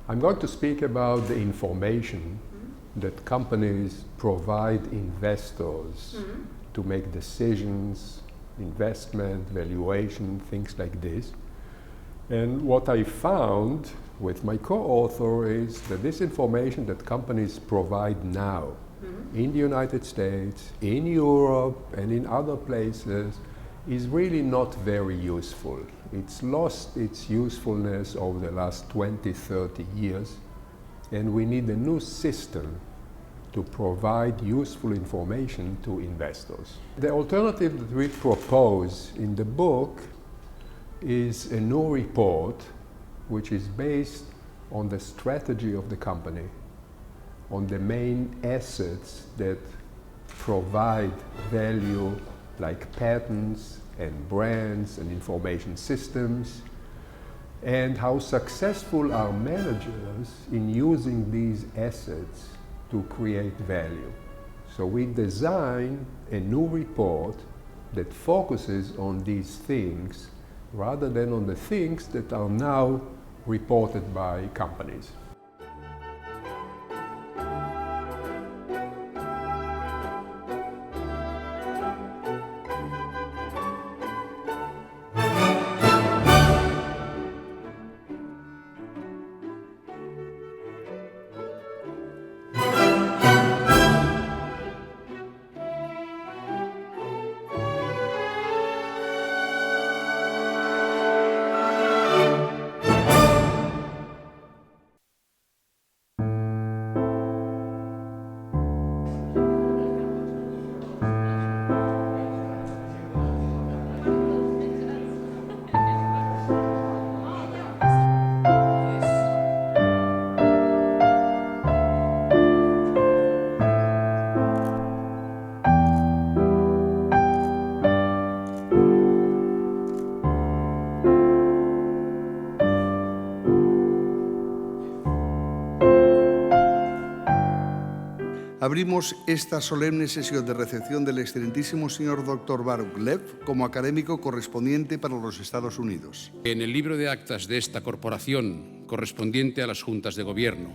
I'm going to speak about the information that companies provide investors to make decisions, investment, valuation, things like this. And what I found with my co-author is that this information that companies provide now in the United States, in Europe, and in other places is really not very useful. It's lost its usefulness over the last 20, 30 years, and we need a new system to provide useful information to investors. The alternative that we propose in the book is a new report which is based on the strategy of the company, on the main assets that provide value like patents and brands and information systems, and how successful are managers in using these assets to create value. So we design a new report that focuses on these things rather than on the things that are now reported by companies. Abrimos esta solemne sesión de recepción del excelentísimo señor Dr. BARUCH LEV como académico correspondiente para los Estados Unidos. En el libro de actas de esta corporación, correspondiente a las juntas de gobierno,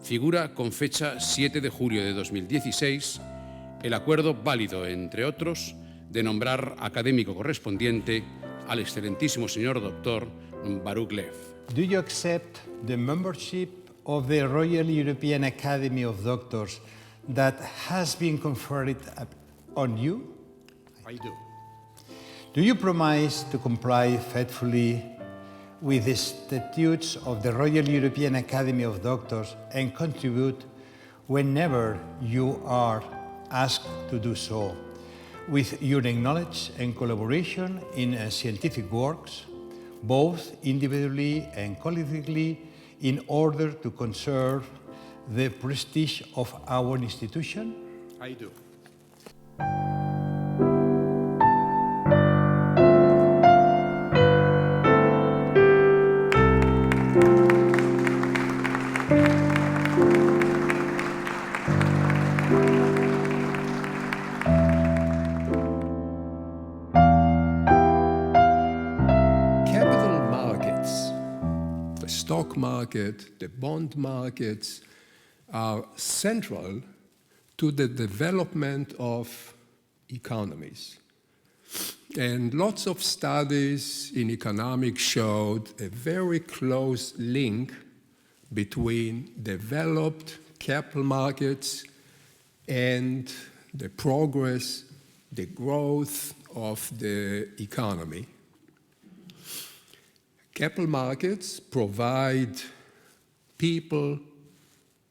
figura con fecha 7 de julio de 2016 el acuerdo válido, entre otros, de nombrar académico correspondiente al excelentísimo señor Dr. BARUCH LEV. Do you accept the membership of the Royal European Academy of Doctors that has been conferred on you? I do. Do you promise to comply faithfully with the statutes of the Royal European Academy of Doctors and contribute whenever you are asked to do so, with your knowledge and collaboration in scientific works, both individually and collectively, in order to conserve the prestige of our institution? I do. Capital markets, the stock market, the bond markets, are central to the development of economies. And lots of studies in economics showed a very close link between developed capital markets and the progress, the growth of the economy. Capital markets provide people,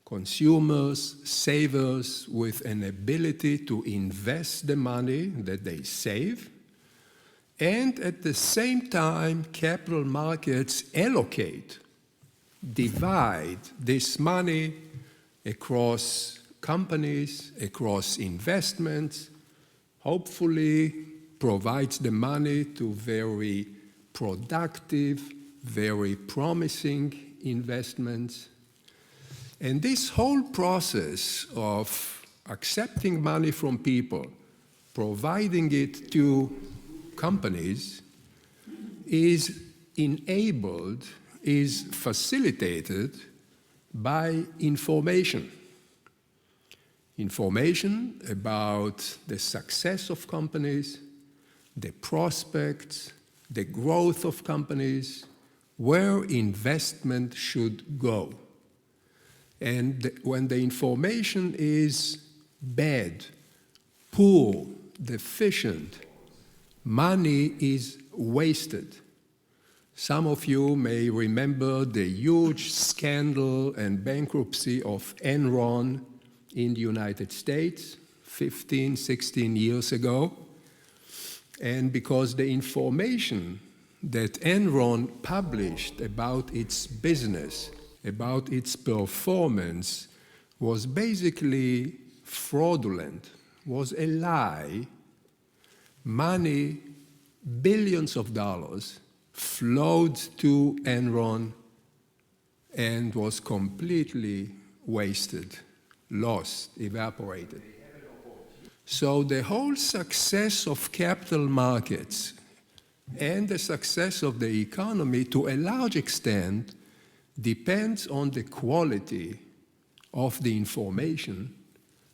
consumers, savers with an ability to invest the money that they save, and at the same time, capital markets allocate, divide this money across companies, across investments, hopefully provides the money to very productive, very promising investments. And this whole process of accepting money from people, providing it to companies, is enabled, is facilitated by information. Information about the success of companies, the prospects, the growth of companies, where investment should go. And when the information is bad, poor, deficient, money is wasted. Some of you may remember the huge scandal and bankruptcy of Enron in the United States 15, 16 years ago. And because the information that Enron published about its business, about its performance, was basically fraudulent, was a lie, money, billions of dollars, flowed to Enron and was completely wasted, lost, evaporated. So the whole success of capital markets and the success of the economy, to a large extent, depends on the quality of the information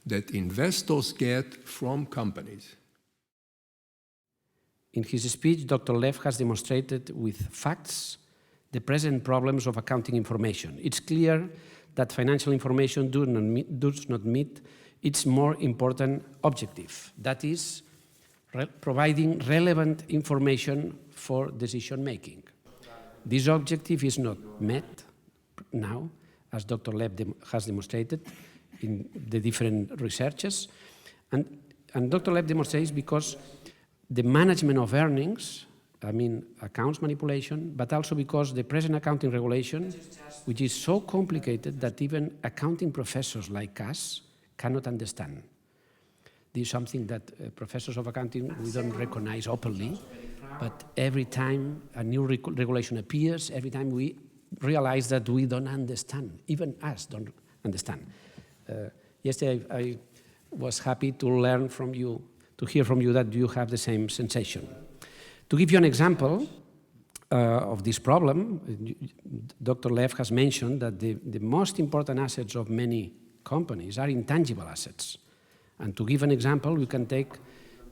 that investors get from companies. In his speech, Dr. Lev has demonstrated with facts the present problems of accounting information. It's clear that financial information does not meet its more important objective, that is, providing relevant information for decision-making. This objective is not met now, as Dr. Lev has demonstrated in the different researches, and Dr. Lev demonstrates because the management of earnings, I mean accounts manipulation, but also because the present accounting regulation, which is so complicated that even accounting professors like us cannot understand. This is something that professors of accounting, we don't recognize openly, but every time a new regulation appears, every time we realize that we don't understand, even us don't understand. Yesterday I was happy to learn from you, to hear from you that you have the same sensation. To give you an example of this problem, Dr. Lev has mentioned that the most important assets of many companies are intangible assets. And to give an example, we can take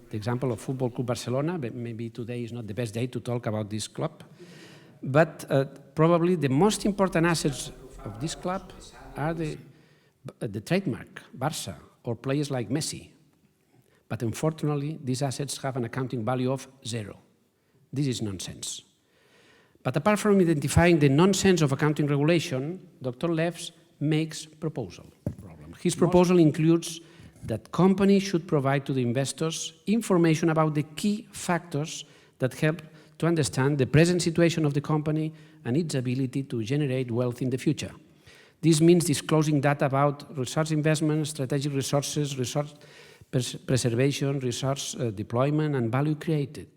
the example of Football Club Barcelona, but maybe today is not the best day to talk about this club. But probably the most important assets of this club are the trademark, Barça, or players like Messi. But unfortunately, these assets have an accounting value of 0. This is nonsense. But apart from identifying the nonsense of accounting regulation, Dr. Lev makes proposal. His proposal includes that companies should provide to the investors information about the key factors that help to understand the present situation of the company and its ability to generate wealth in the future. This means disclosing data about resource investment, strategic resources, resource preservation, resource deployment, and value created.